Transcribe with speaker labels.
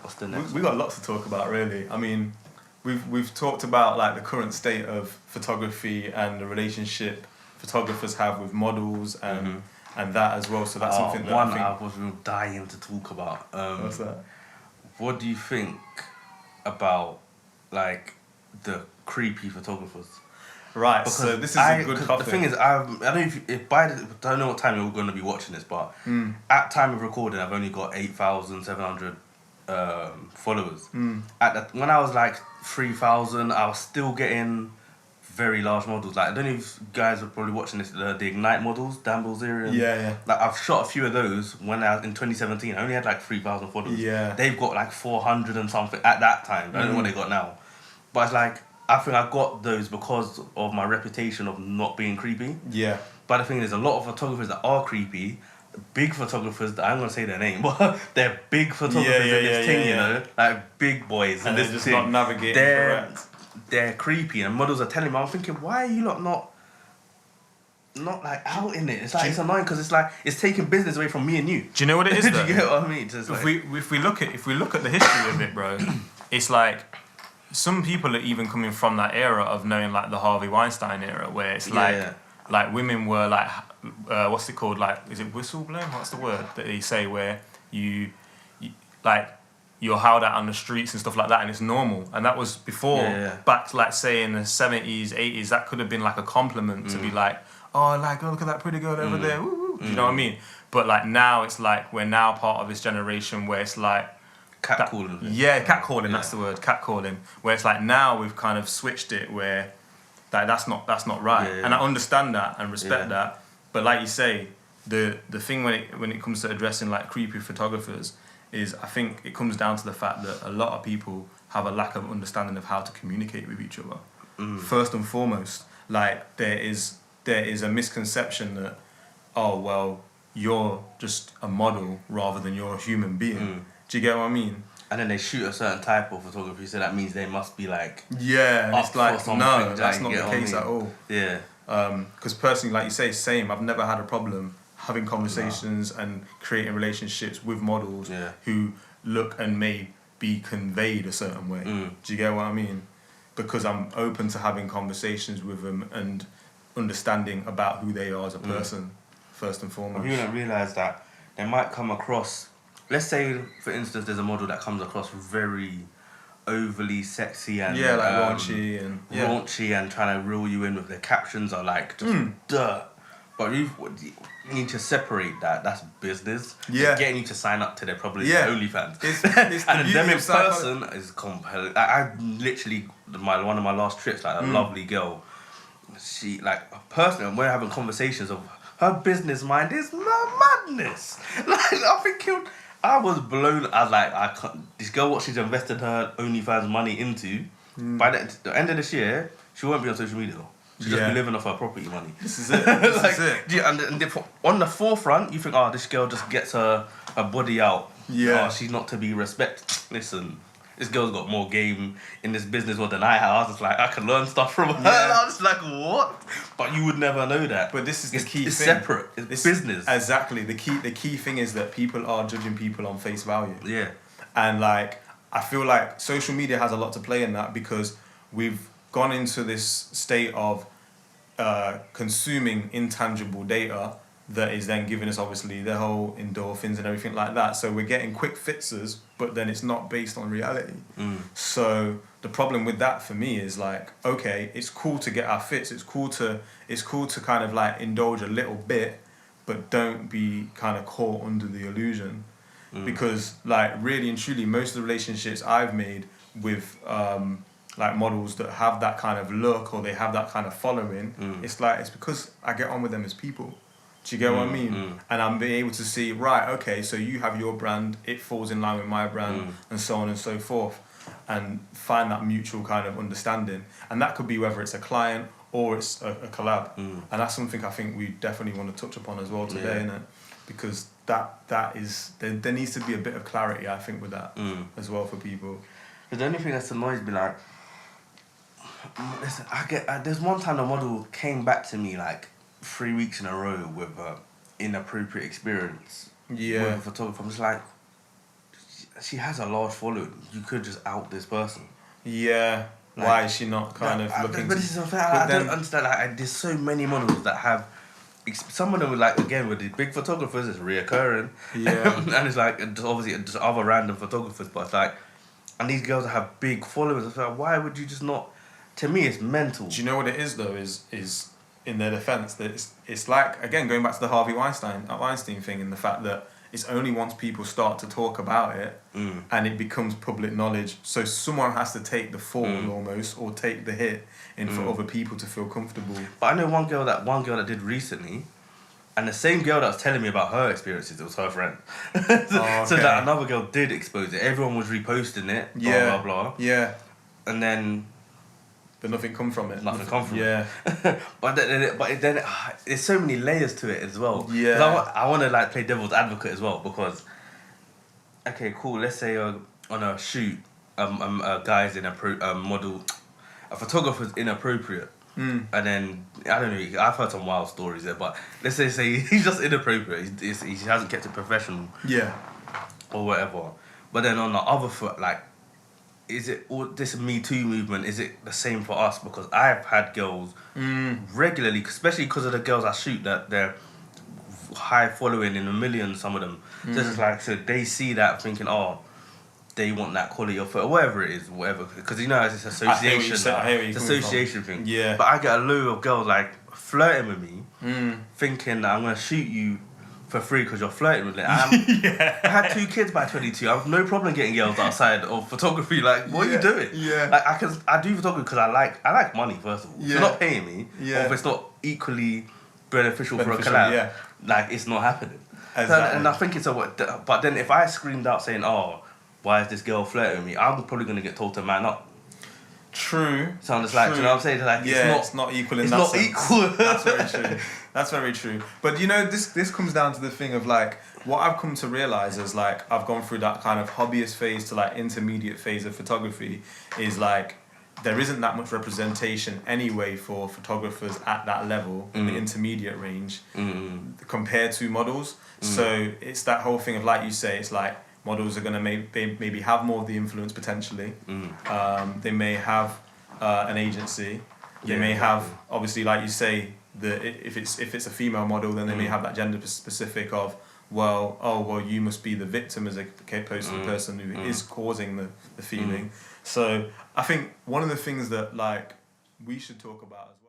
Speaker 1: What's the next?
Speaker 2: We got lots to talk about, really. I mean, we've talked about like the current state of photography and the relationship photographers have with models and that as well. So that's something that
Speaker 1: I was real dying to talk about.
Speaker 2: What's that?
Speaker 1: What do you think about like the creepy photographers?
Speaker 2: Right, because so this is a good topic.
Speaker 1: The thing is, I don't know what time you're going to be watching this, but at time of recording, I've only got 8,700 followers. When I was like 3,000, I was still getting very large models. Like, I don't know if you guys are probably watching this, the Ignite models, Dan Bilzerian.
Speaker 2: Yeah.
Speaker 1: Like, I've shot a few of those when I was in 2017. I only had like 3,000 followers.
Speaker 2: Yeah.
Speaker 1: They've got like 400 and something at that time. I don't know what they got now. But it's like, I think I got those because of my reputation of not being creepy.
Speaker 2: Yeah.
Speaker 1: But the thing is, a lot of photographers that are creepy, big photographers, that I'm going to say their name, but they're big photographers in this thing, you know? Like, big boys
Speaker 2: and
Speaker 1: in this
Speaker 2: they're just
Speaker 1: thing.
Speaker 2: not navigating correct.
Speaker 1: They're creepy, and models are telling me, I'm thinking, why are you not like out in it? It's like, it's annoying because it's like, it's taking business away from me and you.
Speaker 2: Do you know what it is, though?
Speaker 1: Do you get what I mean? Just
Speaker 2: if we look at the history of it, bro, it's like, some people are even coming from that era of knowing like the Harvey Weinstein era, where it's like women were like, what's it called? Like, is it whistleblowing? What's the word that they say where you like you're held out on the streets and stuff like that, and it's normal. And that was before, back like say in the 70s, 80s. That could have been like a compliment to be like, oh, like, oh, look at that pretty girl over there. Woo, woo. You know what I mean? But like now, it's like we're now part of this generation where it's like.
Speaker 1: Catcalling.
Speaker 2: Catcalling, that's the word, catcalling. Where it's like now we've kind of switched it where that's not right. And I understand that and respect that. But like you say, the thing when it comes to addressing like creepy photographers is, I think it comes down to the fact that a lot of people have a lack of understanding of how to communicate with each other. First and foremost, like there is a misconception that, oh well, you're just a model rather than you're a human being. Do you get what I mean?
Speaker 1: And then they shoot a certain type of photography, so that means they must be like...
Speaker 2: Yeah, and it's like, no, that's not the case at all.
Speaker 1: Yeah.
Speaker 2: Because personally, like you say, same, I've never had a problem having conversations and creating relationships with models who look and may be conveyed a certain way. Do you get what I mean? Because I'm open to having conversations with them and understanding about who they are as a person, first and foremost.
Speaker 1: You don't realise that they might come across... Let's say, for instance, there's a model that comes across very overly sexy and
Speaker 2: like raunchy
Speaker 1: and trying to reel you in with their captions are like just dirt. But you need to separate that. That's business.
Speaker 2: Yeah,
Speaker 1: getting you to sign up to their OnlyFans.
Speaker 2: It's the
Speaker 1: and the endemic person is compelling. I literally one of my last trips, like a lovely girl. She personally, we're having conversations of her business mind is madness. Like I'm thinking. I was blown. I was like, this girl, what she's invested her OnlyFans money into, by the end of this year, she won't be on social media. She'll just be living off her property money.
Speaker 2: This is it. This is it.
Speaker 1: And on the forefront, you think, oh, this girl just gets her body out. Yeah. Oh, she's not to be respected. Listen, this girl's got more game in this business world than I have. I was just like, I can learn stuff from her. And I was just like, what? But you would never know that.
Speaker 2: But this is the key thing.
Speaker 1: It's separate. It's business.
Speaker 2: Exactly. The key thing is that people are judging people on face value.
Speaker 1: Yeah.
Speaker 2: And like, I feel like social media has a lot to play in that, because we've gone into this state of consuming intangible data that is then giving us obviously the whole endorphins and everything like that. So we're getting quick fixes, but then it's not based on reality. So the problem with that for me is like, okay, it's cool to get our fits. It's cool to kind of like indulge a little bit, but don't be kind of caught under the illusion. Because like really and truly, most of the relationships I've made with like models that have that kind of look or they have that kind of following, it's because I get on with them as people. Do you get what I mean? And I'm being able to see, right, okay, so you have your brand, it falls in line with my brand, and so on and so forth, and find that mutual kind of understanding. And that could be whether it's a client or it's a collab. And that's something I think we definitely want to touch upon as well today, innit? Because that is, there needs to be a bit of clarity, I think, with that as well for people.
Speaker 1: The only thing that's annoys me, like, listen, there's one time the model came back to me, like, 3 weeks in a row with inappropriate experience with a photographer. I'm just like, she has a large following. You could just out this person.
Speaker 2: Yeah.
Speaker 1: Like,
Speaker 2: why is she not kind of looking?
Speaker 1: But this is something I don't understand. Like, there's so many models that have. Some of them, like, again, with the big photographers, it's reoccurring.
Speaker 2: Yeah.
Speaker 1: And it's like, just obviously, just other random photographers, but it's like, and these girls that have big followers, it's like, why would you just not? To me, it's mental.
Speaker 2: Do you know what it is though? Is in their defense that it's like, again, going back to the Harvey Weinstein thing, and the fact that it's only once people start to talk about it and it becomes public knowledge. So someone has to take the fall almost, or take the hit for other people to feel comfortable.
Speaker 1: But I know one girl that did recently, and the same girl that was telling me about her experiences, it was her friend. So that another girl did expose it. Everyone was reposting it, blah, blah, blah.
Speaker 2: Yeah.
Speaker 1: And then...
Speaker 2: But nothing come from it.
Speaker 1: Nothing come from
Speaker 2: it.
Speaker 1: but then there's so many layers to it as well.
Speaker 2: Yeah.
Speaker 1: I want to like play devil's advocate as well, because okay, cool. Let's say on a shoot, a guy's in a photographer's inappropriate, and then I don't know. I've heard some wild stories there, but let's say he's just inappropriate. He hasn't kept it professional.
Speaker 2: Yeah. Or
Speaker 1: whatever. But then on the other foot, like, is it all this Me Too movement? Is it the same for us? Because I've had girls regularly, especially because of the girls I shoot, that they're high following in the millions. Some of them, so it's like, so they see that thinking, oh, they want that quality of photo, whatever it is, whatever. Because you know, it's association. It's association thing.
Speaker 2: Yeah.
Speaker 1: But I get a load of girls like flirting with me, thinking that I'm gonna shoot you for free because you're flirting with it. I had 2 kids by 22. I have no problem getting girls outside of photography. Like, what are you doing?
Speaker 2: Yeah.
Speaker 1: Like, I do photography because I like money, first of all. If you're not paying me, or if it's not equally beneficial for a collab, like, it's not happening.
Speaker 2: Exactly.
Speaker 1: And I think it's but then if I screamed out saying, oh, why is this girl flirting with me? I'm probably going to get told to man up.
Speaker 2: True.
Speaker 1: So I'm just like, you know what I'm saying? Like,
Speaker 2: it's not equal in that sense. It's not equal. That's very true. That's very true. But you know, this comes down to the thing of like, what I've come to realise is like, I've gone through that kind of hobbyist phase to like intermediate phase of photography, is like, there isn't that much representation anyway for photographers at that level in the intermediate range compared to models. So it's that whole thing of, like you say, it's like, models are going to maybe have more of the influence potentially. They may have an agency. They may have, obviously, like you say, if it's a female model, then they may have that gender specific of, well, you must be the victim as opposed to the person who is causing the feeling. So I think one of the things that like we should talk about as well.